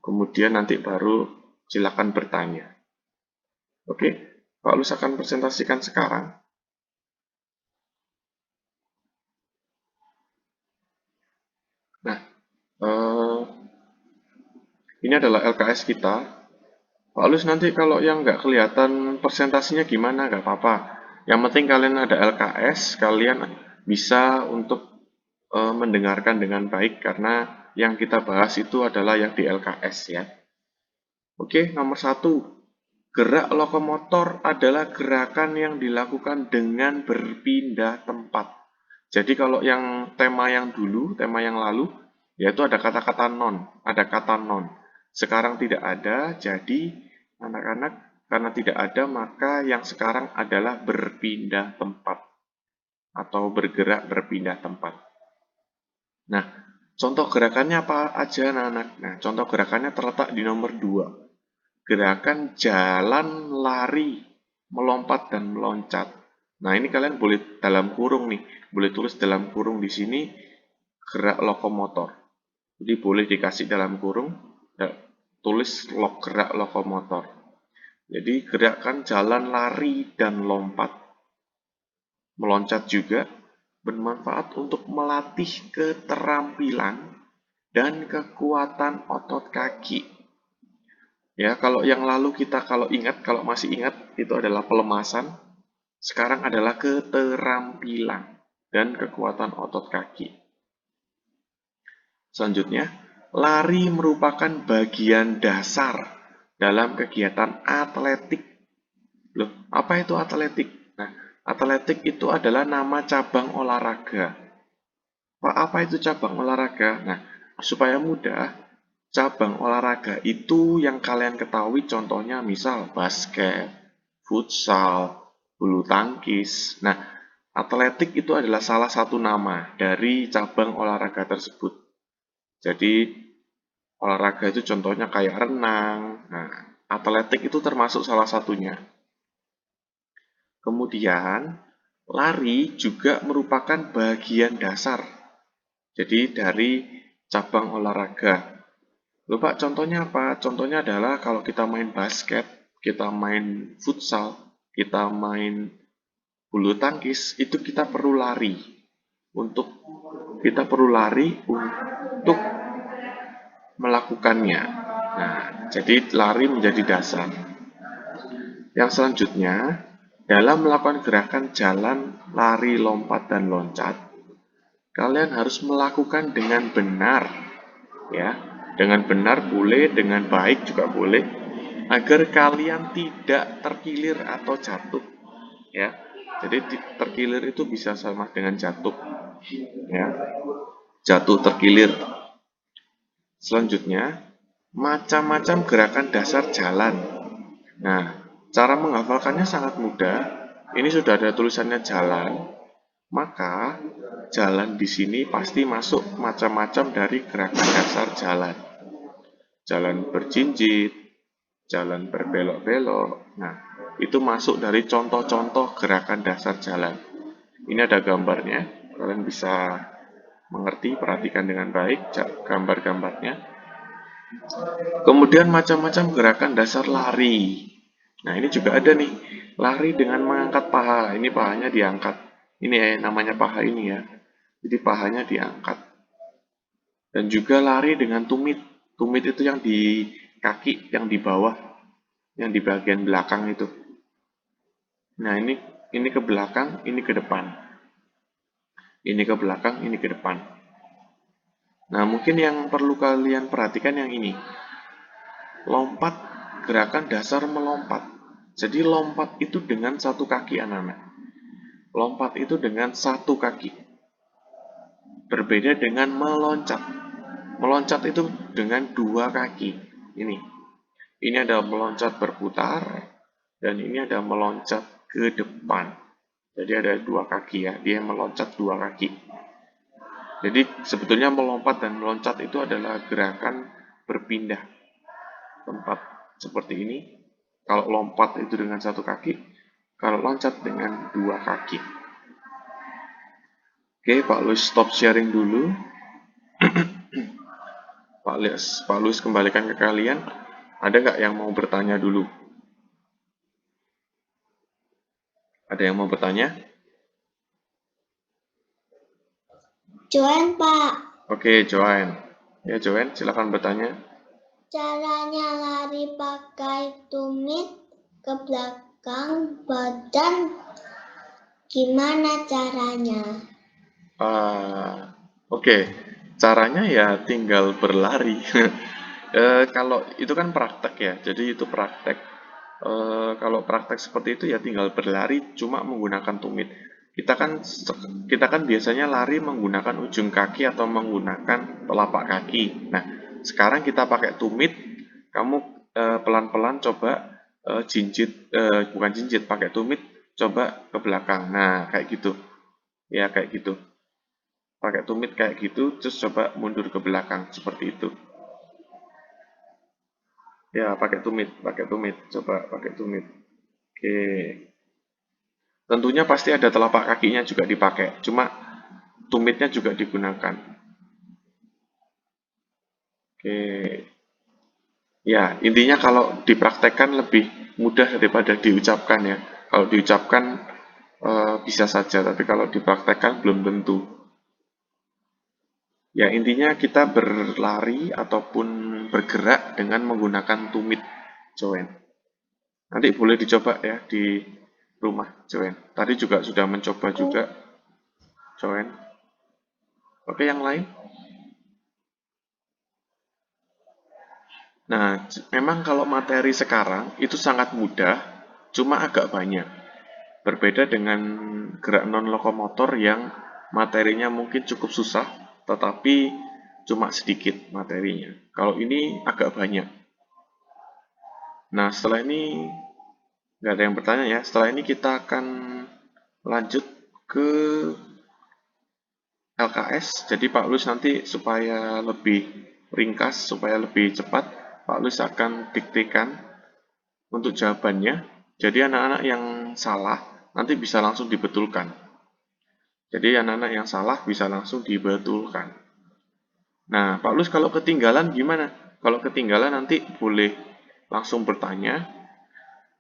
Kemudian nanti baru silakan bertanya. Oke, Pak Lus akan presentasikan sekarang. Nah, ini adalah LKS kita. Pak Lus nanti kalau yang nggak kelihatan presentasinya gimana, nggak apa-apa. Yang penting kalian ada LKS, kalian bisa untuk mendengarkan dengan baik karena yang kita bahas itu adalah yang di LKS ya. Oke, nomor 1. Gerak lokomotor adalah gerakan yang dilakukan dengan berpindah tempat. Jadi kalau yang tema yang dulu, tema yang lalu, yaitu ada kata-kata non, ada kata non. Sekarang tidak ada, jadi anak-anak karena tidak ada, maka yang sekarang adalah berpindah tempat atau bergerak berpindah tempat. Nah, contoh gerakannya apa aja anak-anak? Nah, contoh gerakannya terletak di nomor 2. Gerakan jalan, lari, melompat, dan meloncat. Nah, ini kalian boleh dalam kurung nih. Boleh tulis dalam kurung di sini, gerak lokomotor. Jadi boleh dikasih dalam kurung, tulis gerak lokomotor. Jadi gerakan jalan, lari, dan lompat. Meloncat juga bermanfaat untuk melatih keterampilan dan kekuatan otot kaki. Ya, kalau yang lalu kita kalau masih ingat itu adalah pelemasan, sekarang adalah keterampilan dan kekuatan otot kaki. Selanjutnya, lari merupakan bagian dasar dalam kegiatan atletik. Loh, apa itu atletik? Nah, atletik itu adalah nama cabang olahraga. Pak, apa itu cabang olahraga? Nah, supaya mudah, cabang olahraga itu yang kalian ketahui contohnya misal basket, futsal, bulu tangkis. Nah, atletik itu adalah salah satu nama dari cabang olahraga tersebut. Jadi, olahraga itu contohnya kayak renang. Nah, atletik itu termasuk salah satunya. Kemudian, lari juga merupakan bagian dasar. Jadi, dari cabang olahraga. Loh Pak, contohnya apa? Contohnya adalah kalau kita main basket, kita main futsal, kita main bulu tangkis, itu kita perlu lari. Kita perlu lari untuk melakukannya. Nah, jadi lari menjadi dasar. Yang selanjutnya, dalam melakukan gerakan jalan, lari, lompat, dan loncat, kalian harus melakukan dengan benar. Ya, dengan benar boleh, dengan baik juga boleh, agar kalian tidak terkilir atau jatuh. Ya, jadi terkilir itu bisa sama dengan jatuh. Ya, jatuh terkilir. Selanjutnya, macam-macam gerakan dasar jalan. Nah, cara menghafalkannya sangat mudah. Ini sudah ada tulisannya jalan, maka jalan di sini pasti masuk macam-macam dari gerakan dasar jalan. Jalan berjinjit, jalan berbelok-belok. Nah, itu masuk dari contoh-contoh gerakan dasar jalan. Ini ada gambarnya, kalian bisa mengerti, perhatikan dengan baik gambar-gambarnya. Kemudian macam-macam gerakan dasar lari. Nah, ini juga ada nih, lari dengan mengangkat paha. Ini pahanya diangkat. Ini namanya paha ini ya. Jadi pahanya diangkat. Dan juga lari dengan tumit. Tumit itu yang di kaki, yang di bawah, yang di bagian belakang itu. Nah, ini ke belakang, ini ke depan. Ini ke belakang, ini ke depan. Nah, mungkin yang perlu kalian perhatikan yang ini. Lompat, gerakan dasar melompat. Jadi lompat itu dengan satu kaki anak-anak. Lompat itu dengan satu kaki. Berbeda dengan meloncat. Meloncat itu dengan dua kaki. Ini ada meloncat berputar, dan ini ada meloncat ke depan. Jadi ada dua kaki ya, dia meloncat dua kaki. Jadi sebetulnya melompat dan meloncat itu adalah gerakan berpindah tempat seperti ini. Kalau lompat itu dengan satu kaki, kalau loncat dengan dua kaki. Oke, Pak Luis stop sharing dulu. Pak Luis kembalikan ke kalian. Ada nggak yang mau bertanya dulu? Ada yang mau bertanya? Join, Pak. Oke, Joan. Ya, Joan, silakan bertanya. Caranya lari pakai tumit ke belakang badan. Gimana caranya? Oke, caranya ya tinggal berlari. Kalau itu kan praktek ya, jadi itu praktek. Kalau praktek seperti itu ya tinggal berlari cuma menggunakan tumit. Kita kan biasanya lari menggunakan ujung kaki atau menggunakan telapak kaki. Nah, sekarang kita pakai tumit. Kamu pelan-pelan coba bukan jinjit, pakai tumit coba ke belakang. Nah, kayak gitu. Ya, kayak gitu. Pakai tumit kayak gitu, terus coba mundur ke belakang seperti itu. Ya, pakai tumit, coba pakai tumit. Oke. Tentunya pasti ada telapak kakinya juga dipakai, cuma tumitnya juga digunakan. Oke. Ya, intinya kalau dipraktekkan lebih mudah daripada diucapkan ya. Kalau diucapkan bisa saja, tapi kalau dipraktekkan belum tentu. Ya, intinya kita berlari ataupun bergerak dengan menggunakan tumit, Joen. Nanti boleh dicoba ya di rumah, Joen. Tadi juga sudah mencoba juga, Joen. Oke, yang lain? Nah, memang kalau materi sekarang itu sangat mudah, cuma agak banyak. Berbeda dengan gerak non-lokomotor yang materinya mungkin cukup susah, tetapi cuma sedikit materinya. Kalau ini agak banyak. Nah, setelah ini nggak ada yang bertanya ya. Setelah ini kita akan lanjut ke LKS. Jadi Pak Luis nanti supaya lebih ringkas, supaya lebih cepat, Pak Luis akan diktekan untuk jawabannya. Jadi anak-anak yang salah nanti bisa langsung dibetulkan. Jadi anak-anak yang salah bisa langsung dibetulkan. Nah, Pak Luis kalau ketinggalan gimana? Kalau ketinggalan nanti boleh langsung bertanya.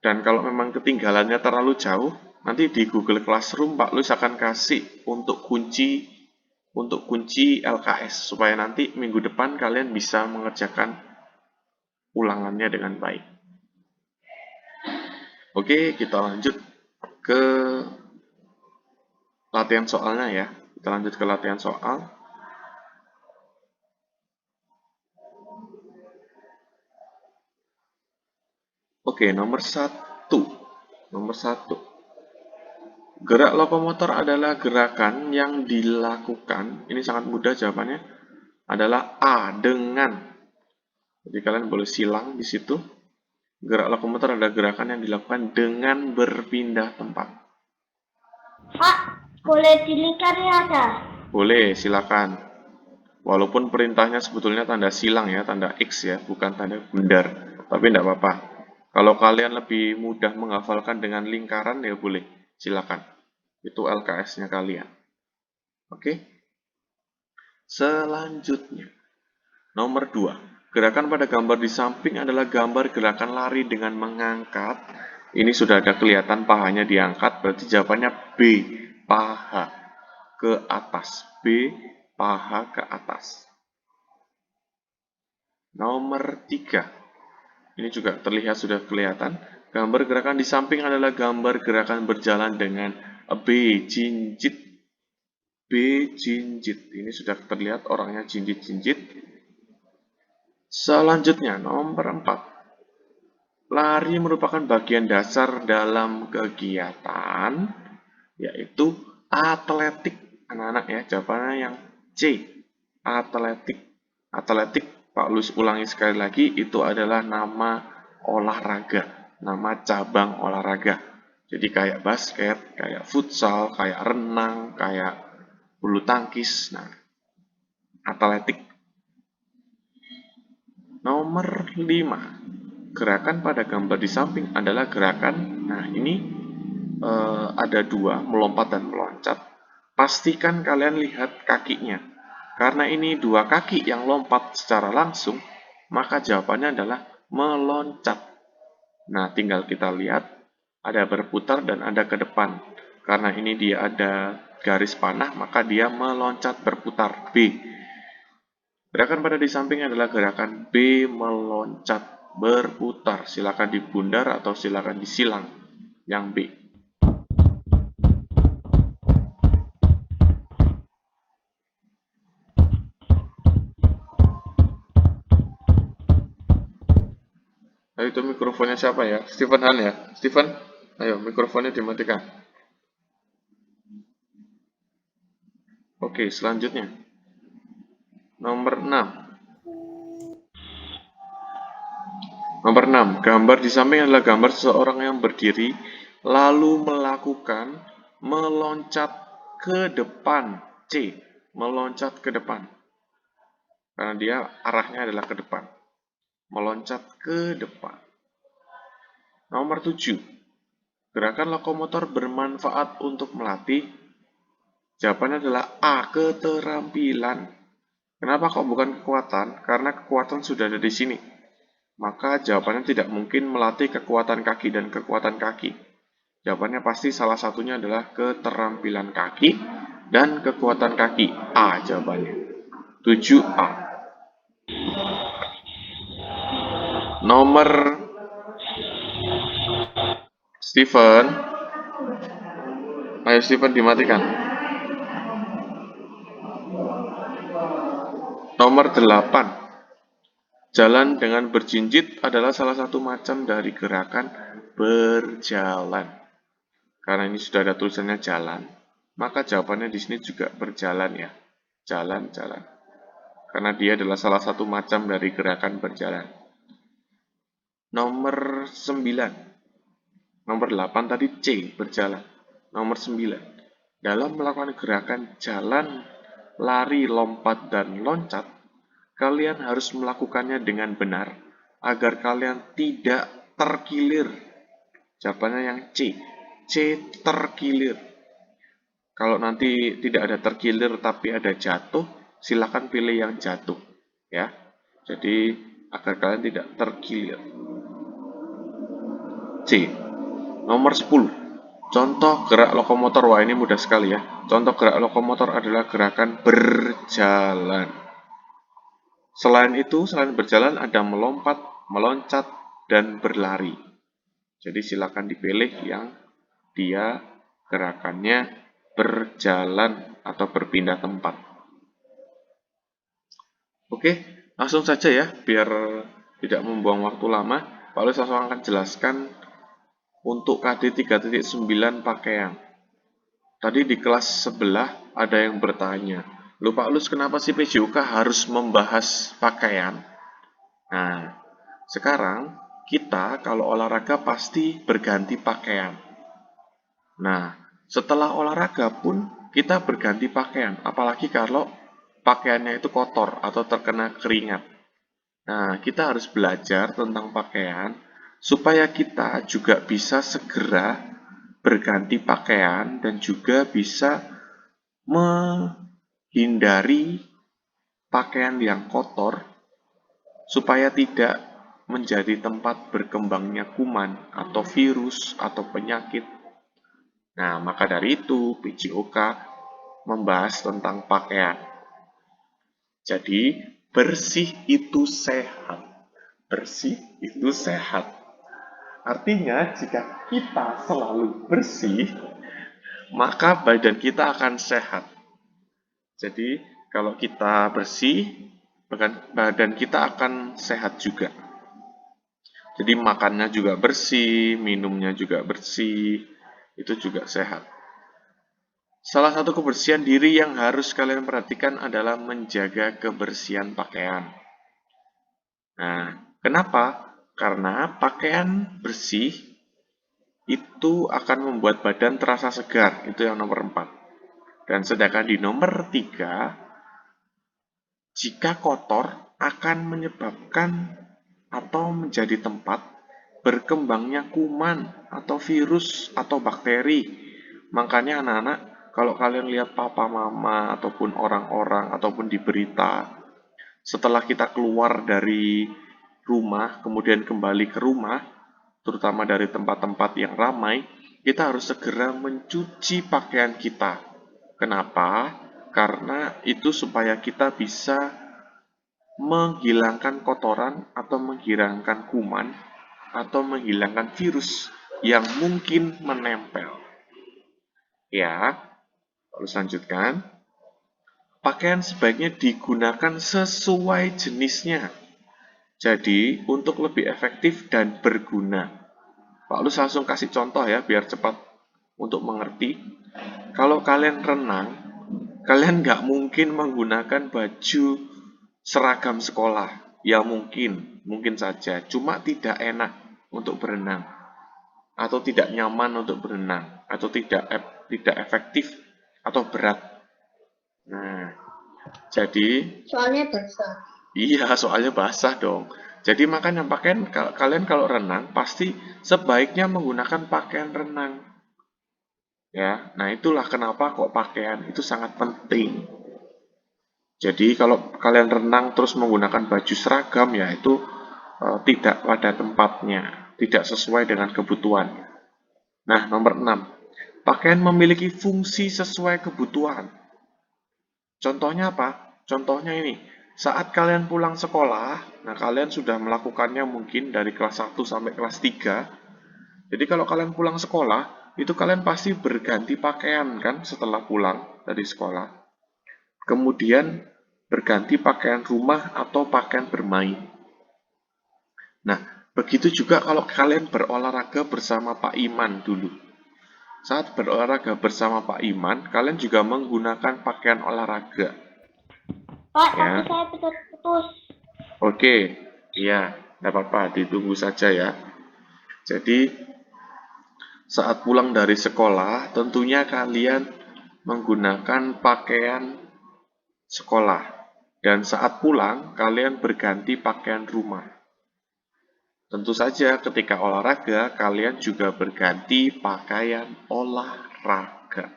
Dan kalau memang ketinggalannya terlalu jauh, nanti di Google Classroom Pak Luis akan kasih untuk kunci LKS supaya nanti minggu depan kalian bisa mengerjakan ulangannya dengan baik. Oke, kita lanjut ke latihan soalnya ya. Kita lanjut ke latihan soal. Oke, nomor satu. Nomor satu. Gerak lokomotor adalah gerakan yang dilakukan. Ini sangat mudah jawabannya. Adalah A, dengan. Jadi kalian boleh silang di situ. Gerak lokomotor adalah gerakan yang dilakukan dengan berpindah tempat. Pak, boleh dilihat ya, Kak? Boleh, silakan. Walaupun perintahnya sebetulnya tanda silang ya, tanda X ya, bukan tanda bundar. Tapi tidak apa-apa. Kalau kalian lebih mudah menghafalkan dengan lingkaran ya boleh, silakan. Itu LKS-nya kalian. Oke? Selanjutnya, nomor 2. Gerakan pada gambar di samping adalah gambar gerakan lari dengan mengangkat. Ini sudah ada kelihatan pahanya diangkat, berarti jawabannya B, paha ke atas. B, paha ke atas. Nomor 3. Ini juga terlihat sudah kelihatan. Gambar gerakan di samping adalah gambar gerakan berjalan dengan B, jinjit. B, jinjit. Ini sudah terlihat orangnya jinjit-jinjit. Selanjutnya, nomor 4. Lari merupakan bagian dasar dalam kegiatan, yaitu atletik. Anak-anak ya, jawabannya yang C, atletik. Atletik, Pak Luis ulangi sekali lagi, itu adalah nama olahraga, nama cabang olahraga. Jadi kayak basket, kayak futsal, kayak renang, kayak bulu tangkis. Nah, atletik. Nomor 5. Gerakan pada gambar di samping adalah gerakan, nah ini ada dua, melompat dan meloncat. Pastikan kalian lihat kakinya. Karena ini dua kaki yang lompat secara langsung, maka jawabannya adalah meloncat. Nah, tinggal kita lihat, ada berputar dan ada ke depan. Karena ini dia ada garis panah, maka dia meloncat berputar. B. Gerakan pada di samping adalah gerakan B meloncat berputar. Silakan dibundar atau silakan disilang. Yang B. Ayo, itu mikrofonnya siapa ya? Steven Han ya? Steven, ayo mikrofonnya dimatikan. Oke, selanjutnya. Nomor 6. Nomor 6. Gambar di samping adalah gambar seseorang yang berdiri lalu melakukan meloncat ke depan. C. Meloncat ke depan. Karena dia arahnya adalah ke depan. Meloncat ke depan. Nomor 7. Gerakan lokomotor bermanfaat untuk melatih. Jawabannya adalah A. Keterampilan. Kenapa kok bukan kekuatan? Karena kekuatan sudah ada di sini. Maka jawabannya tidak mungkin melatih kekuatan kaki dan kekuatan kaki. Jawabannya pasti salah satunya adalah keterampilan kaki dan kekuatan kaki. A jawabannya. 7A. Nomor Steven. Ayo Steven dimatikan. Nomor 8. Jalan dengan berjinjit adalah salah satu macam dari gerakan berjalan. Karena ini sudah ada tulisannya jalan, maka jawabannya di sini juga berjalan ya. Jalan-jalan. Karena dia adalah salah satu macam dari gerakan berjalan. Nomor 9. Nomor 8 tadi C, berjalan. Nomor 9. Dalam melakukan gerakan jalan, lari, lompat, dan loncat, kalian harus melakukannya dengan benar agar kalian tidak terkilir. Jawabannya yang C. C, terkilir. Kalau nanti tidak ada terkilir tapi ada jatuh, silakan pilih yang jatuh ya. Jadi agar kalian tidak terkilir. C. Nomor 10. Contoh gerak lokomotor. Wah, ini mudah sekali ya. Contoh gerak lokomotor adalah gerakan berjalan. Selain itu, selain berjalan ada melompat, meloncat, dan berlari. Jadi silakan dipilih yang dia gerakannya berjalan atau berpindah tempat. Oke, langsung saja ya, biar tidak membuang waktu lama. Pak Luis langsung akan jelaskan untuk KD 3.9 pakaian. Tadi di kelas sebelah ada yang bertanya, "Loh Pak Luis, kenapa sih PJOK harus membahas pakaian?" Nah, sekarang kita kalau olahraga pasti berganti pakaian. Nah, setelah olahraga pun kita berganti pakaian, apalagi kalau pakaiannya itu kotor atau terkena keringat. Nah, kita harus belajar tentang pakaian supaya kita juga bisa segera berganti pakaian dan juga bisa menghindari pakaian yang kotor supaya tidak menjadi tempat berkembangnya kuman atau virus atau penyakit. Nah, maka dari itu PJOK membahas tentang pakaian. Jadi, bersih itu sehat. Bersih itu sehat. Artinya, jika kita selalu bersih, maka badan kita akan sehat. Jadi, kalau kita bersih, badan kita akan sehat juga. Jadi, makannya juga bersih, minumnya juga bersih, itu juga sehat. Salah satu kebersihan diri yang harus kalian perhatikan adalah menjaga kebersihan pakaian. Nah, kenapa? Karena pakaian bersih itu akan membuat badan terasa segar, itu yang nomor 4. Dan sedangkan di nomor 3, jika kotor akan menyebabkan atau menjadi tempat berkembangnya kuman atau virus atau bakteri. Makanya anak-anak Kalau kalian lihat papa mama ataupun orang-orang ataupun di berita, setelah kita keluar dari rumah, kemudian kembali ke rumah, terutama dari tempat-tempat yang ramai, kita harus segera mencuci pakaian kita. Kenapa? Karena itu supaya kita bisa menghilangkan kotoran atau menghilangkan kuman atau menghilangkan virus yang mungkin menempel. Ya, harus lanjutkan. Pakaian sebaiknya digunakan sesuai jenisnya. Jadi, untuk lebih efektif dan berguna. Pak Lus langsung kasih contoh ya, biar cepat untuk mengerti. Kalau kalian renang, kalian nggak mungkin menggunakan baju seragam sekolah. Ya mungkin saja. Cuma tidak enak untuk berenang. Atau tidak nyaman untuk berenang. Atau tidak efektif atau berat. Nah, jadi Soalnya basah. iya, soalnya basah dong. Jadi makanya pakaian kalian kalau renang pasti sebaiknya menggunakan pakaian renang. Ya, nah itulah kenapa kok pakaian itu sangat penting. Jadi kalau kalian renang terus menggunakan baju seragam ya itu tidak pada tempatnya, tidak sesuai dengan kebutuhan. Nah, nomor 6. Pakaian memiliki fungsi sesuai kebutuhan. Contohnya apa? Contohnya ini, saat kalian pulang sekolah, nah kalian sudah melakukannya mungkin dari kelas 1 sampai kelas 3. Jadi kalau kalian pulang sekolah, itu kalian pasti berganti pakaian kan setelah pulang dari sekolah. Kemudian berganti pakaian rumah atau pakaian bermain. Nah, begitu juga kalau kalian berolahraga bersama Pak Iman dulu. Saat berolahraga bersama Pak Iman, kalian juga menggunakan pakaian olahraga. Pak, Ya, tapi saya putus-putus. oke, iya, tidak apa-apa, ditunggu saja ya. Jadi, saat pulang dari sekolah, tentunya kalian menggunakan pakaian sekolah. Dan saat pulang, kalian berganti pakaian rumah. Tentu saja ketika olahraga, kalian juga berganti pakaian olahraga.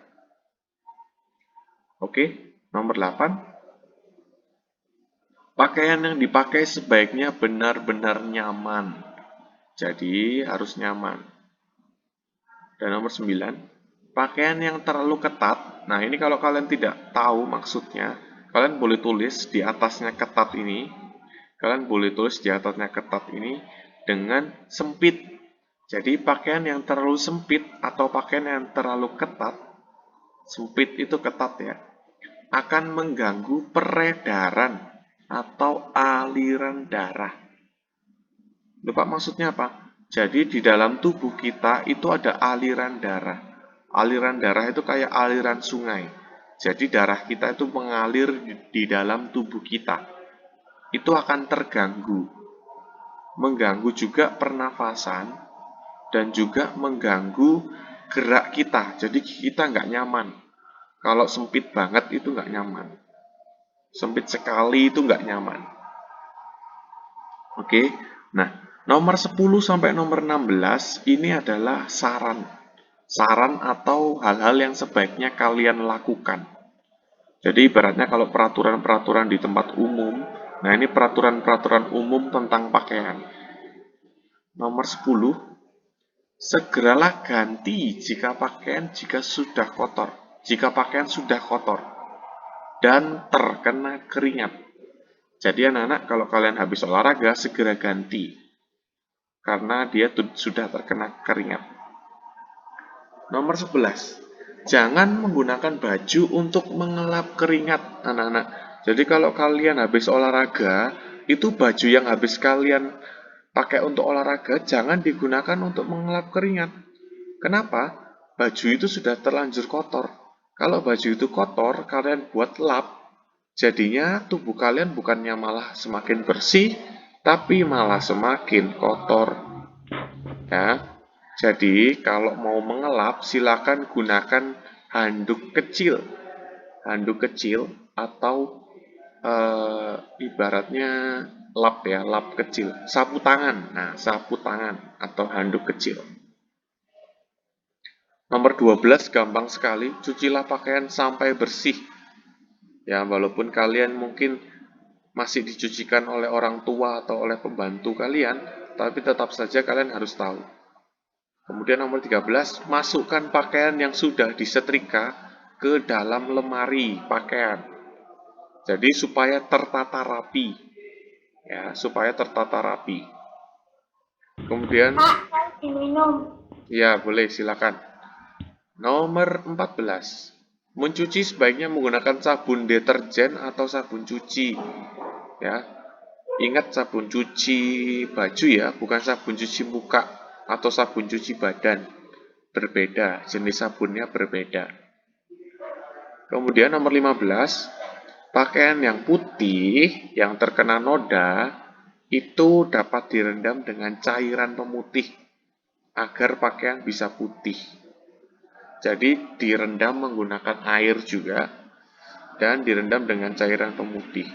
Oke, nomor 8. Pakaian yang dipakai sebaiknya benar-benar nyaman. Jadi harus nyaman. Dan nomor 9, pakaian yang terlalu ketat. Nah, ini kalau kalian tidak tahu maksudnya, kalian boleh tulis di atasnya ketat ini. Kalian boleh tulis di atasnya ketat ini dengan sempit. Jadi pakaian yang terlalu sempit atau pakaian yang terlalu ketat, sempit itu ketat ya, akan mengganggu peredaran atau aliran darah. Lupa maksudnya apa? Jadi di dalam tubuh kita itu ada aliran darah. Aliran darah itu kayak aliran sungai. Jadi darah kita itu mengalir di dalam tubuh kita. Itu akan terganggu. Mengganggu juga pernafasan dan juga mengganggu gerak kita. Jadi kita nggak nyaman. Kalau sempit banget itu nggak nyaman. Sempit sekali itu nggak nyaman. Oke, nah nomor 10 sampai nomor 16 ini adalah saran. Saran atau hal-hal yang sebaiknya kalian lakukan. Jadi ibaratnya kalau peraturan-peraturan di tempat umum, nah ini peraturan-peraturan umum tentang pakaian. Nomor 10, segeralah ganti jika sudah kotor. Jika pakaian sudah kotor dan terkena keringat. Jadi anak-anak kalau kalian habis olahraga segera ganti karena dia sudah terkena keringat. Nomor 11. Jangan menggunakan baju untuk mengelap keringat, anak-anak. Jadi kalau kalian habis olahraga, itu baju yang habis kalian pakai untuk olahraga jangan digunakan untuk mengelap keringat. Kenapa? Baju itu sudah terlanjur kotor. Kalau baju itu kotor, kalian buat lap, jadinya tubuh kalian bukannya malah semakin bersih, tapi malah semakin kotor. Ya, jadi kalau mau mengelap, silakan gunakan handuk kecil. Handuk kecil atau ibaratnya lap ya, lap kecil. Sapu tangan. Nah, sapu tangan atau handuk kecil. Nomor 12 gampang sekali, cucilah pakaian sampai bersih. Ya, walaupun kalian mungkin masih dicucikan oleh orang tua atau oleh pembantu kalian, tapi tetap saja kalian harus tahu. Kemudian nomor 13, masukkan pakaian yang sudah disetrika ke dalam lemari pakaian. Jadi supaya tertata rapi. Ya, supaya tertata rapi. Kemudian, Pak, saya diminum. ya boleh silakan. Nomor 14, mencuci sebaiknya menggunakan sabun deterjen atau sabun cuci. Ya, ingat sabun cuci baju ya, bukan sabun cuci muka atau sabun cuci badan. Berbeda, jenis sabunnya berbeda. Kemudian nomor 15, pakaian yang putih yang terkena noda itu dapat direndam dengan cairan pemutih agar pakaian bisa putih. Jadi direndam menggunakan air juga dan direndam dengan cairan pemutih.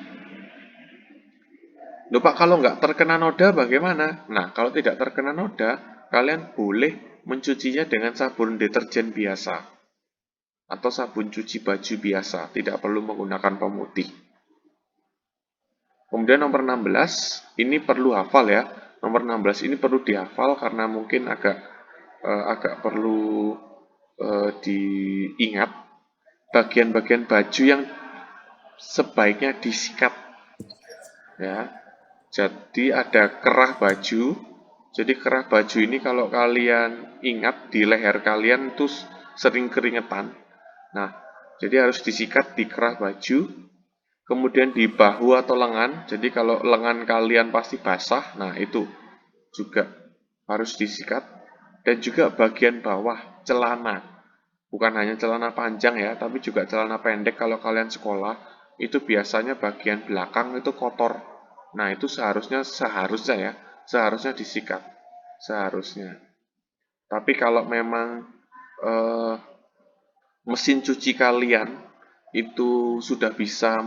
Loh Pak, kalau nggak terkena noda bagaimana? Nah, kalau tidak terkena noda, kalian boleh mencucinya dengan sabun deterjen biasa atau sabun cuci baju biasa, tidak perlu menggunakan pemutih. Kemudian nomor 16, ini perlu hafal ya. Nomor 16 ini perlu dihafal karena mungkin agak perlu diingat bagian-bagian baju yang sebaiknya disikat ya. Jadi ada kerah baju. Jadi kerah baju ini kalau kalian ingat di leher kalian itu sering keringetan. Nah, jadi harus disikat di kerah baju. Kemudian di bahu atau lengan. Jadi kalau lengan kalian pasti basah, nah itu juga harus disikat. Dan juga bagian bawah celana. Bukan hanya celana panjang ya, tapi juga celana pendek kalau kalian sekolah, itu biasanya bagian belakang itu kotor. Nah, itu seharusnya ya, seharusnya disikat. Seharusnya. Tapi kalau memang eh, mesin cuci kalian itu sudah bisa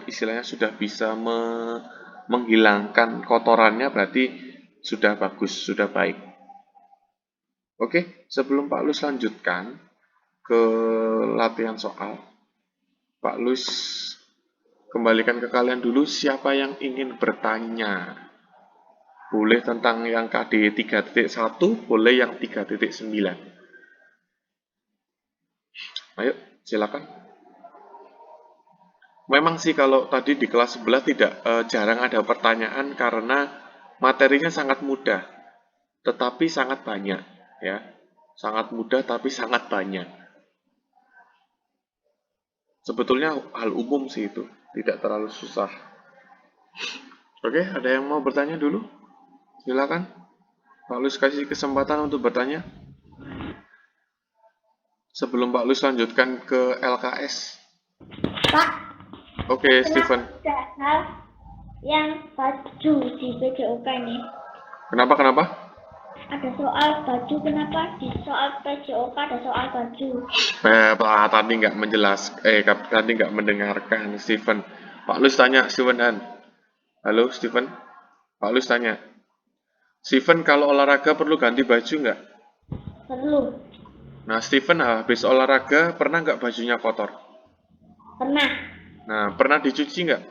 istilahnya sudah bisa menghilangkan kotorannya, berarti sudah bagus, sudah baik. Oke, sebelum Pak Lus lanjutkan ke latihan soal, Pak Lus kembalikan ke kalian dulu siapa yang ingin bertanya. Boleh tentang yang KD 3.1, boleh yang 3.9. Ayo, silakan. Memang sih kalau tadi di kelas sebelah tidak jarang ada pertanyaan karena materinya sangat mudah, tetapi sangat banyak ya. Sangat mudah tapi sangat banyak. Sebetulnya hal umum sih itu, tidak terlalu susah. Oke, ada yang mau bertanya dulu? Silakan. Pak Lus kasih kesempatan untuk bertanya sebelum Pak Lus lanjutkan ke LKS. Pak, Oke, kenapa Steven. tidak hal yang baju di PJOK ini? Kenapa? Ada soal baju, kenapa di soal PJOK ada soal baju? Tadi nggak tadi nggak mendengarkan Steven. Pak Lus tanya, Steven Han. Halo, Steven. Pak Lus tanya, Steven kalau olahraga perlu ganti baju nggak? Perlu. Nah, Steven habis olahraga pernah nggak bajunya kotor? Pernah. Nah, pernah dicuci nggak?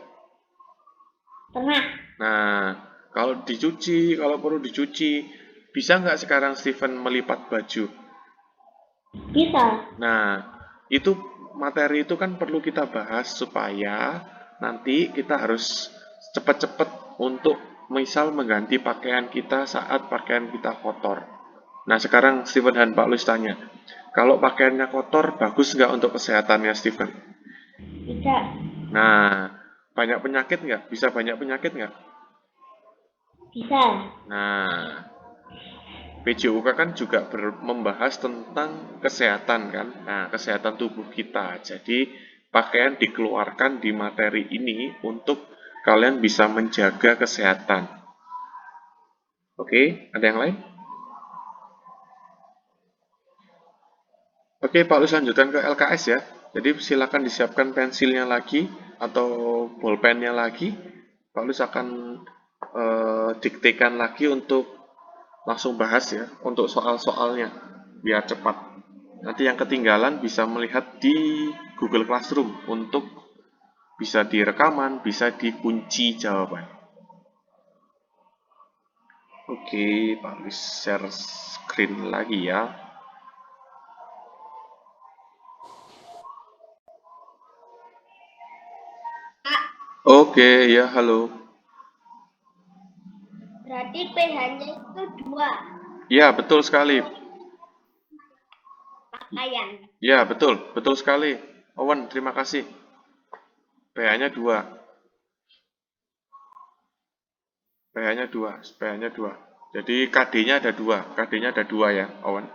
Pernah. Nah, kalau perlu dicuci, bisa nggak sekarang Steven melipat baju? Bisa. Nah, itu materi itu kan perlu kita bahas supaya nanti kita harus cepat-cepat untuk misal mengganti pakaian kita saat pakaian kita kotor. Nah, sekarang Steven dan Pak Luis tanya, kalau pakaiannya kotor, bagus nggak untuk kesehatannya Steven? Tidak. Nah, banyak penyakit nggak? Bisa banyak penyakit nggak? Bisa. Nah, PJOK kan juga membahas tentang kesehatan kan. Nah, kesehatan tubuh kita. Jadi, pakaian dikeluarkan di materi ini untuk kalian bisa menjaga kesehatan. Oke, ada yang lain? Oke, Pak Lus lanjutkan ke LKS ya. Jadi silakan disiapkan pensilnya lagi atau bolpennya lagi. Pak Lus akan diktekan lagi untuk langsung bahas ya, untuk soal-soalnya biar cepat. Nanti yang ketinggalan bisa melihat di Google Classroom untuk bisa direkaman, bisa dikunci jawaban. Oke, Pak Luis share screen lagi ya. Oke, ya halo. Berarti pH-nya itu 2. Ya, betul sekali. Pakaian. Ya, betul. Betul sekali. Owen, terima kasih. pH-nya 2. pH-nya 2. pH-nya 2. Jadi KD-nya ada 2. KD-nya ada 2 ya, Owen.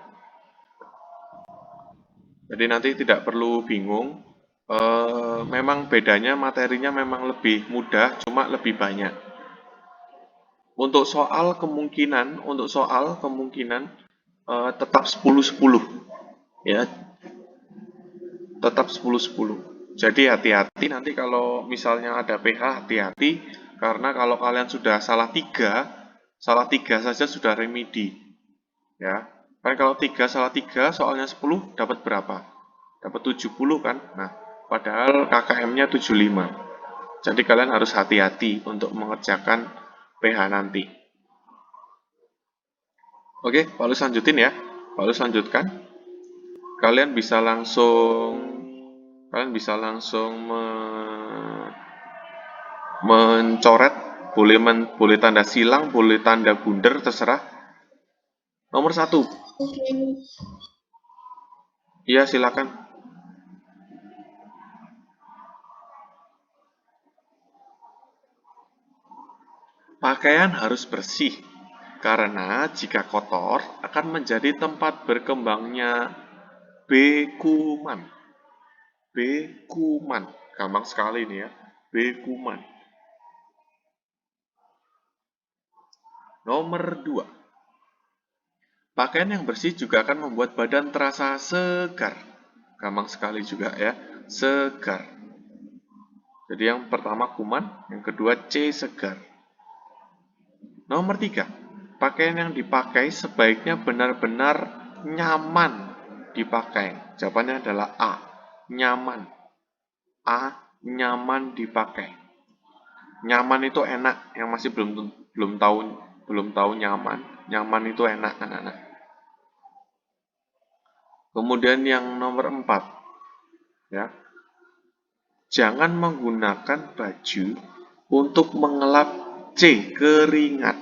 Jadi nanti tidak perlu bingung. Memang bedanya materinya memang lebih mudah, cuma lebih banyak. Untuk soal kemungkinan tetap 10-10 ya, tetap 10-10. Jadi hati-hati nanti kalau misalnya ada PH, hati-hati karena kalau kalian sudah salah 3 saja sudah remedi. Ya. Kan kalau 3 salah 3 soalnya 10 dapat berapa? Dapat 70 kan? Nah, padahal KKM-nya 75. Jadi kalian harus hati-hati untuk mengerjakan PH nanti. Oke, Pak Lus lanjutin ya. Pak Lus lanjutkan. Kalian bisa langsung mencoret, boleh tanda silang, boleh tanda bundar, terserah. Nomor 1. Iya, silakan. Pakaian harus bersih, karena jika kotor akan menjadi tempat berkembangnya B. kuman. B. kuman. Gampang sekali ini ya. B. kuman. Nomor 2. Pakaian yang bersih juga akan membuat badan terasa segar. Gampang sekali juga ya. Segar. Jadi yang pertama kuman, yang kedua C. segar. Nomor 3. Pakaian yang dipakai sebaiknya benar-benar nyaman dipakai. Jawabannya adalah A. Nyaman. A. Nyaman dipakai. Nyaman itu enak. Yang masih belum tahu nyaman. Nyaman itu enak, anak-anak. Kemudian yang nomor 4. Ya. Jangan menggunakan baju untuk mengelap C. keringat.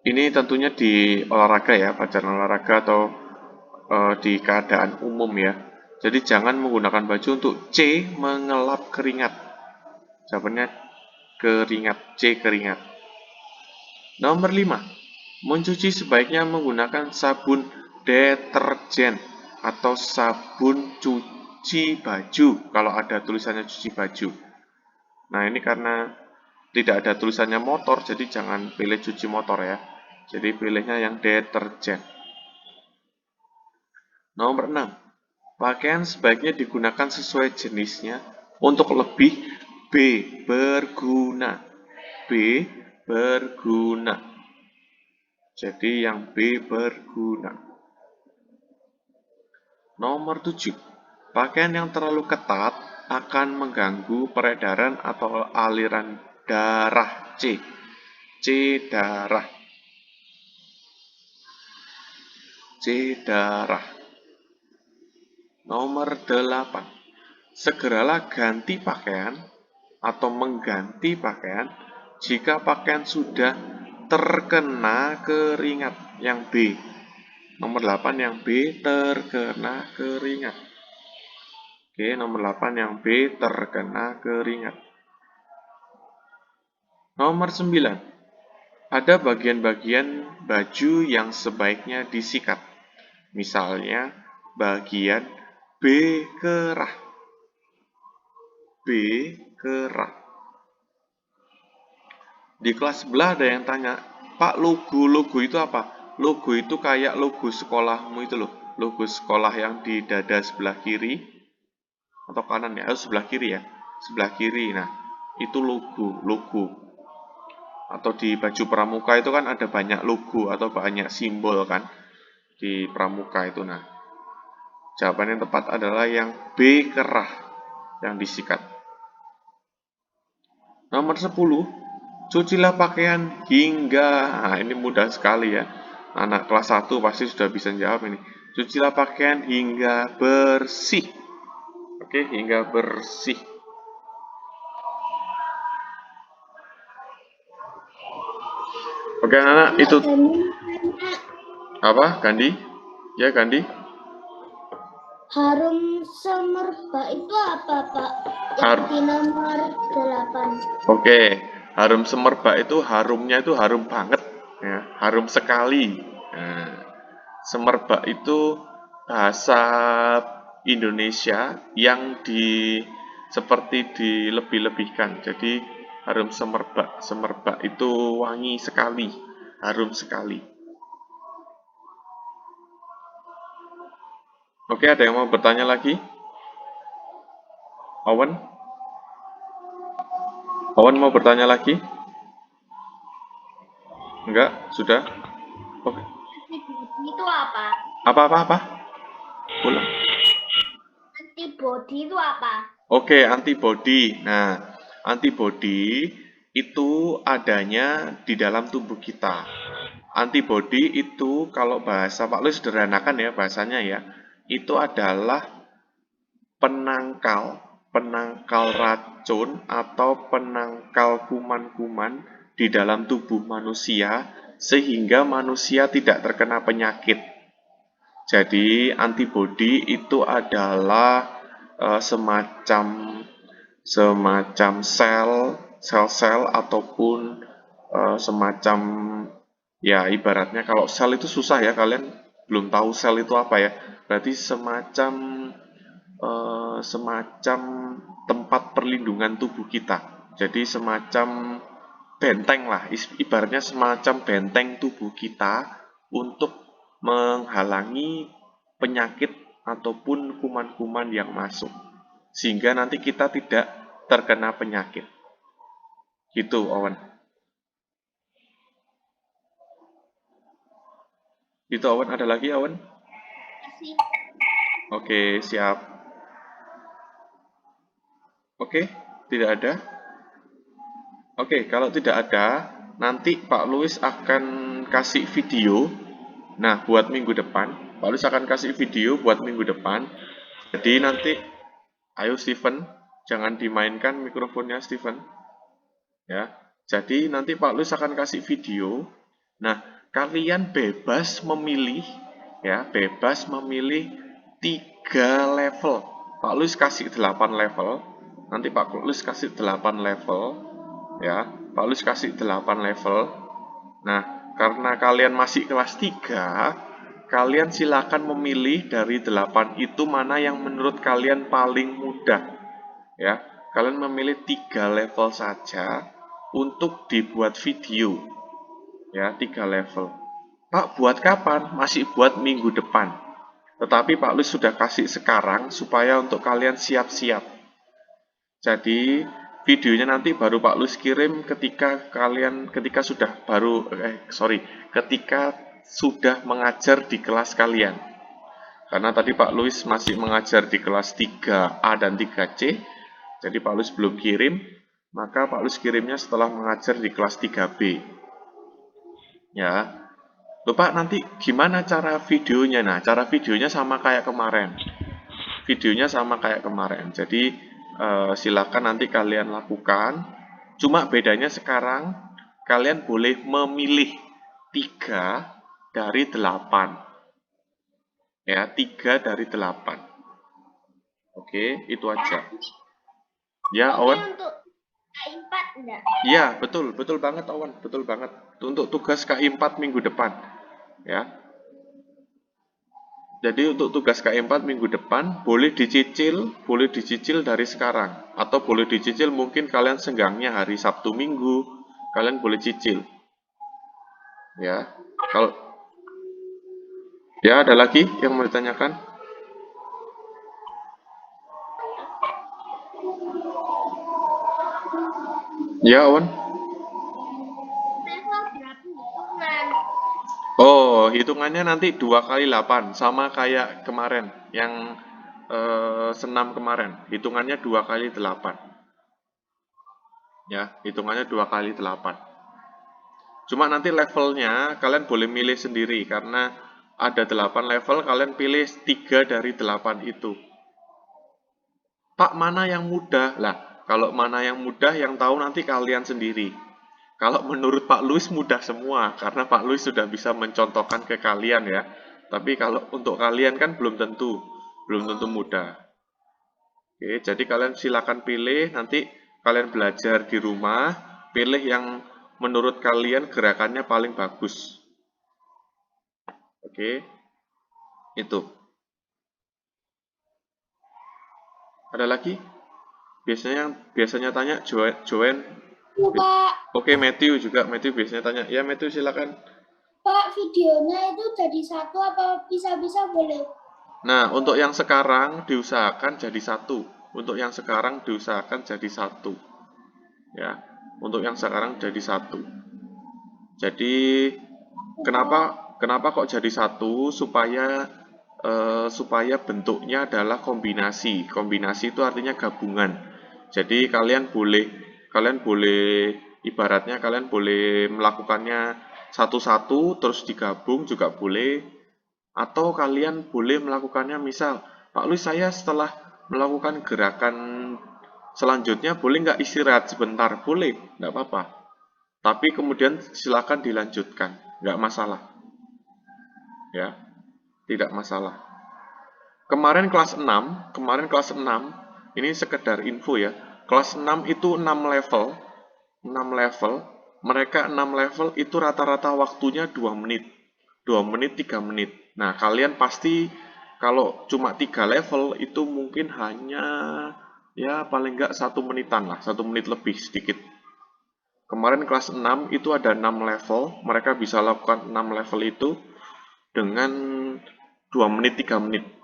Ini tentunya di olahraga ya, pelajaran olahraga atau di keadaan umum ya. Jadi jangan menggunakan baju untuk C. mengelap keringat. Jawabannya keringat, C. keringat. Nomor 5. Mencuci sebaiknya menggunakan sabun deterjen atau sabun cuci baju kalau ada tulisannya cuci baju. Nah, ini karena tidak ada tulisannya motor, jadi jangan pilih cuci motor ya. Jadi pilihnya yang deterjen. Nomor 6. Pakaian sebaiknya digunakan sesuai jenisnya untuk lebih B. berguna. B. berguna. Jadi yang B. berguna. Nomor 7. Pakaian yang terlalu ketat akan mengganggu peredaran atau aliran darah. C. C. darah. C. darah. Nomor 8. Segeralah ganti pakaian atau mengganti pakaian jika pakaian sudah terkena keringat. Yang B. Nomor 8 yang B, terkena keringat. Oke, nomor 8 yang B, terkena keringat. Nomor 9. Ada bagian-bagian baju yang sebaiknya disikat. Misalnya, bagian B. kerah. B. kerah. Di kelas sebelah ada yang tanya, Pak, logo itu apa? Logo itu kayak logo sekolahmu itu loh. Logo sekolah yang di dada sebelah kiri atau kanan ya, sebelah kiri ya. Sebelah kiri. Nah, itu logo. Atau di baju pramuka itu kan ada banyak logo atau banyak simbol kan di pramuka itu. Nah, Jawaban yang tepat adalah yang B, kerah, yang disikat. Nomor 10, cucilah pakaian hingga, nah ini mudah sekali ya. Anak kelas 1 pasti sudah bisa jawab ini. Cucilah pakaian hingga bersih. Oke, hingga bersih. Oke, anak itu apa? Gandhi? Ya, Gandhi. Harum semerbak itu apa, Pak? Di nomor 8. Oke, harum semerbak itu harumnya itu harum banget, ya, harum sekali. Nah, semerbak itu bahasa Indonesia yang seperti dilebih-lebihkan. Jadi harum semerbak, semerbak itu wangi sekali, harum sekali. Oke, ada yang mau bertanya lagi? Owen? Owen mau bertanya lagi? Enggak? Sudah? Oke. Itu apa? Apa? Ulang. Antibody itu apa? Oke, antibody. Nah, antibody itu adanya di dalam tubuh kita. Antibody itu kalau bahasa Pak Lu sederhanakan ya bahasanya ya, itu adalah penangkal racun atau penangkal kuman-kuman di dalam tubuh manusia sehingga manusia tidak terkena penyakit. Jadi antibody itu adalah semacam sel-sel ataupun semacam, ya ibaratnya kalau sel itu susah ya, kalian belum tahu sel itu apa ya. Berarti semacam tempat perlindungan tubuh kita. Jadi semacam benteng lah, ibaratnya semacam benteng tubuh kita untuk menghalangi penyakit ataupun kuman-kuman yang masuk. Sehingga nanti kita tidak terkena penyakit. Gitu, Owen. Gitu, Owen. Ada lagi, Owen? Oke, siap. Oke, tidak ada. Oke, kalau tidak ada, nanti Pak Luis akan kasih video. Nah, buat minggu depan, Pak Luis akan kasih video buat minggu depan. Jadi nanti, ayo Steven, jangan dimainkan mikrofonnya Steven. Ya, jadi nanti Pak Luis akan kasih video. Nah, kalian bebas memilih, ya, bebas memilih 3 level. Pak Luis kasih 8 level. Nanti Pak Luis kasih 8 level. Ya, Pak Luis kasih 8 level. Nah, karena kalian masih kelas 3, kalian silakan memilih dari 8 itu mana yang menurut kalian paling mudah. Ya, kalian memilih 3 level saja untuk dibuat video. Ya, 3 level. Pak, buat kapan? Masih buat minggu depan. Tetapi Pak Luis sudah kasih sekarang supaya untuk kalian siap-siap. Jadi videonya nanti baru Pak Luis kirim ketika sudah mengajar di kelas kalian. Karena tadi Pak Luis masih mengajar di kelas 3A dan 3C, jadi Pak Luis belum kirim, maka Pak Luis kirimnya setelah mengajar di kelas 3B. Ya, lupa nanti gimana cara videonya? Nah, cara videonya sama kayak kemarin. Jadi silakan nanti kalian lakukan. Cuma bedanya sekarang kalian boleh memilih 3 dari 8. Ya, 3 dari 8. Oke, itu aja. Ya, Owen? Untuk K4 enggak? Iya, betul banget Owen, betul banget. Untuk tugas KI4 minggu depan. Ya. Jadi untuk tugas KI4 minggu depan boleh dicicil dari sekarang atau boleh dicicil mungkin kalian senggangnya hari Sabtu Minggu, kalian boleh cicil. Ya. Kalau ya ada lagi yang mau ditanyakan? Ya, Owen. Level berapa hitungan? Oh, Oh, hitungannya nanti 2 kali 8 sama kayak kemarin yang senam kemarin. Hitungannya 2 kali 8. Ya, hitungannya 2 kali 8. Cuma nanti levelnya kalian boleh milih sendiri karena ada 8 level, kalian pilih 3 dari 8 itu. Pak, mana yang mudah? Lah, kalau mana yang mudah yang tahu nanti kalian sendiri. Kalau menurut Pak Luis mudah semua, karena Pak Luis sudah bisa mencontohkan ke kalian ya. Tapi kalau untuk kalian kan belum tentu mudah. Oke, jadi kalian silakan pilih, nanti kalian belajar di rumah, pilih yang menurut kalian gerakannya paling bagus. Oke, itu. Ada lagi? Biasanya tanya Joen. Ya, Pak. Oke, Matthew juga. Matthew biasanya tanya. Ya, Matthew silakan. Pak, videonya itu jadi satu apa bisa-bisa boleh? Nah, untuk yang sekarang diusahakan jadi satu. Untuk yang sekarang diusahakan jadi satu. Ya, untuk yang sekarang jadi satu. Jadi, kenapa kok jadi satu? Supaya bentuknya adalah kombinasi. Kombinasi itu artinya gabungan. Jadi kalian boleh ibaratnya kalian boleh melakukannya satu-satu terus digabung juga boleh, atau kalian boleh melakukannya misal, Pak Luis saya setelah melakukan gerakan selanjutnya boleh nggak istirahat sebentar? Boleh, nggak apa-apa. Tapi kemudian silakan dilanjutkan, nggak masalah. Ya, tidak masalah. Kemarin kelas 6, ini sekedar info ya. Kelas 6 itu 6 level, 6 level. Mereka 6 level itu rata-rata waktunya 2 menit. 2 menit, 3 menit. Nah, kalian pasti kalau cuma 3 level itu mungkin hanya ya paling nggak 1 menitan lah, 1 menit lebih sedikit. Kemarin kelas 6 itu ada 6 level, mereka bisa lakukan 6 level itu dengan 2 menit, 3 menit.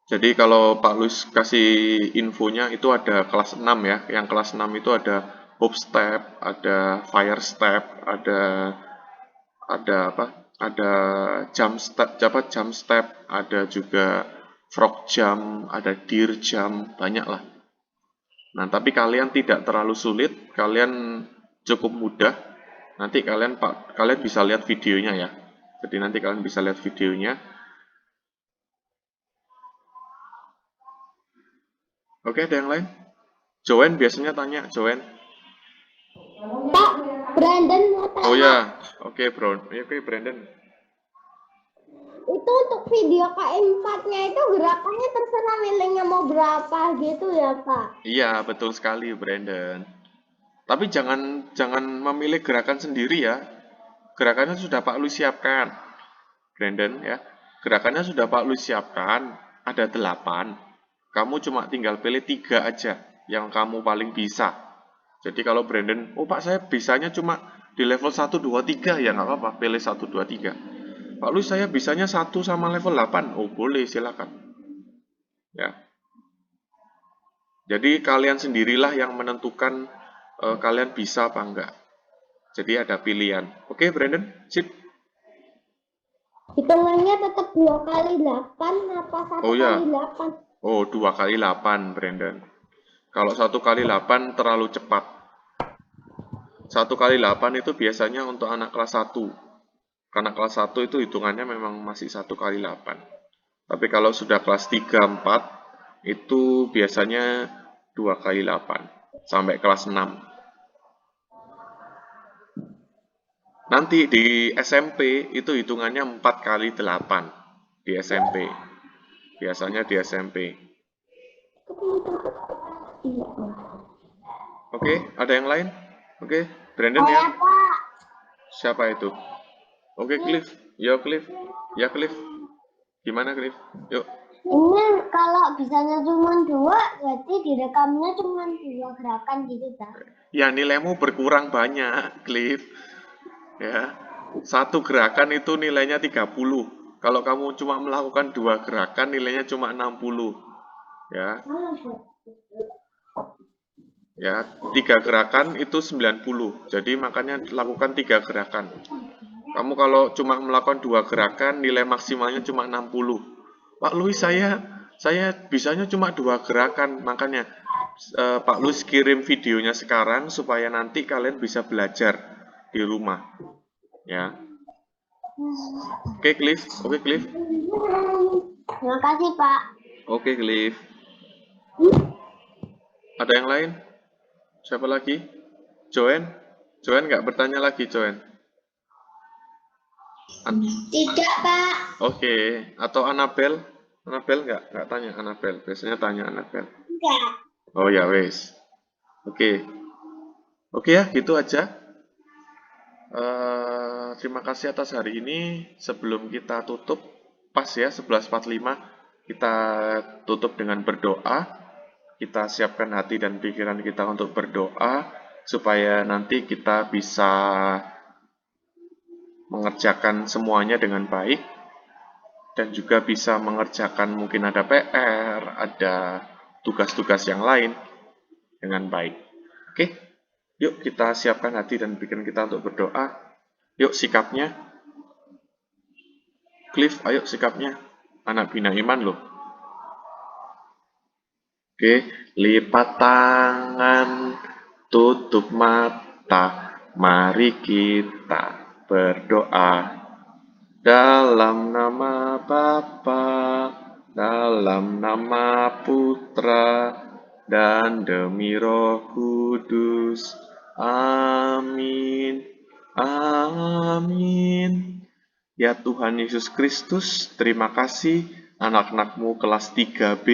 Jadi kalau Pak Luis kasih infonya itu ada kelas 6 ya. Yang kelas 6 itu ada hop step, ada fire step, ada apa? Ada jump step, ada juga frog jump, ada deer jump, banyak lah. Nah, tapi kalian tidak terlalu sulit, kalian cukup mudah. Nanti kalian bisa lihat videonya ya. Jadi nanti kalian bisa lihat videonya. Oke, ada yang lain? Joen biasanya tanya, Joen. Pak, Brandon mau tanya. Oh ya, oke bro, oke Brandon. Itu untuk video K4-nya itu gerakannya terserah milihnya mau berapa gitu ya, Pak? Iya, betul sekali Brandon. Tapi jangan memilih gerakan sendiri ya. Gerakannya sudah Pak Luis siapkan, Brandon ya. Gerakannya sudah Pak Luis siapkan, ada 8. Kamu cuma tinggal pilih 3 aja yang kamu paling bisa. Jadi kalau Brandon, oh Pak saya bisanya cuma di level 1, 2, 3 ya nggak apa-apa, pilih 1, 2, 3. Pak Luis saya bisanya 1 sama level 8, oh boleh silakan. Ya. Jadi kalian sendirilah yang menentukan kalian bisa apa enggak. Jadi ada pilihan. Oke Brandon, sip. Hitungannya tetap 2 kali 8 apa 1 Oh ya, kali 8? oh 2 kali 8 Brandon. Kalau 1 kali 8 terlalu cepat. 1 kali 8 itu biasanya untuk anak kelas 1. Karena kelas 1 itu hitungannya memang masih 1 kali 8. Tapi kalau sudah kelas 3, 4, itu biasanya 2 kali 8. Sampai kelas 6. Nanti di SMP itu hitungannya 4 kali 8. Di SMP. Biasanya di SMP. Oke, ada yang lain? Oke, Brandon ya. Saya, Pak. Siapa itu? Oke, Cliff. Yo, Cliff. Ya, Cliff. Gimana, Cliff? Yuk. Ini kalau bisanya cuma 2, berarti direkamnya cuma 2 gerakan gitu, Pak. Ya, nilaimu berkurang banyak, Cliff. Ya. Satu gerakan itu nilainya 30. Kalau kamu cuma melakukan 2 gerakan, nilainya cuma 60. Ya. Ya, 3 gerakan itu 90. Jadi makanya lakukan 3 gerakan. Kamu kalau cuma melakukan 2 gerakan, nilai maksimalnya cuma 60. Pak Luis, saya bisanya cuma 2 gerakan, makanya Pak Luis kirim videonya sekarang supaya nanti kalian bisa belajar di rumah. Ya. Oke, Cliff. Oke, Cliff. Terima kasih, Pak. Oke, Cliff. Ada yang lain? Siapa lagi? Joen? Joen nggak bertanya lagi, Joen? Tidak, Pak. Oke. Atau Annabel? Annabel nggak tanya Annabel. Biasanya tanya Annabel. Enggak. Oh ya, wes. Oke. Oke ya, gitu aja. Terima kasih atas hari ini. Sebelum kita tutup, pas ya 11.45, kita tutup dengan berdoa. Kita siapkan hati dan pikiran kita untuk berdoa, supaya nanti kita bisa mengerjakan semuanya dengan baik, dan juga bisa mengerjakan mungkin ada PR, ada tugas-tugas yang lain dengan baik. Oke, yuk kita siapkan hati dan pikiran kita untuk berdoa. Yuk sikapnya. Cliff, ayo sikapnya. Anak bina iman loh. Oke, lipat tangan, tutup mata, mari kita berdoa. Dalam nama Bapa, dalam nama Putra, dan demi Roh Kudus. Amin. Amin. Ya Tuhan Yesus Kristus, terima kasih anak-anakmu kelas 3B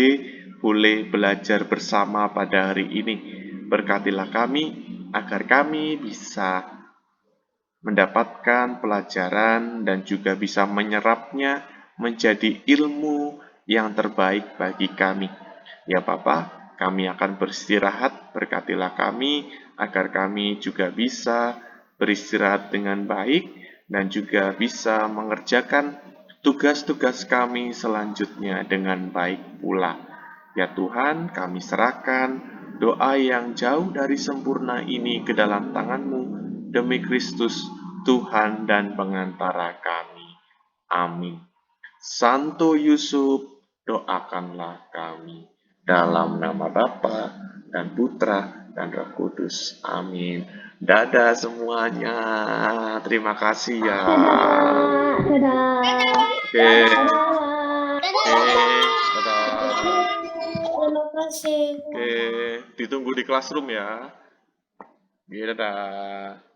boleh belajar bersama pada hari ini. Berkatilah kami, agar kami bisa mendapatkan pelajaran dan juga bisa menyerapnya menjadi ilmu yang terbaik bagi kami. Ya Bapa, kami akan beristirahat, berkatilah kami, agar kami juga bisa beristirahat dengan baik, dan juga bisa mengerjakan tugas-tugas kami selanjutnya dengan baik pula. Ya Tuhan, kami serahkan doa yang jauh dari sempurna ini ke dalam tangan-Mu, demi Kristus, Tuhan dan pengantara kami. Amin. Santo Yusuf, doakanlah kami. Dalam nama Bapa dan Putra dan Roh Kudus. Amin. Dadah semuanya. Terima kasih ya. Dadah. Oke. Dadah. Dadah. Terima kasih. Oke. Ditunggu di classroom ya. Dadah.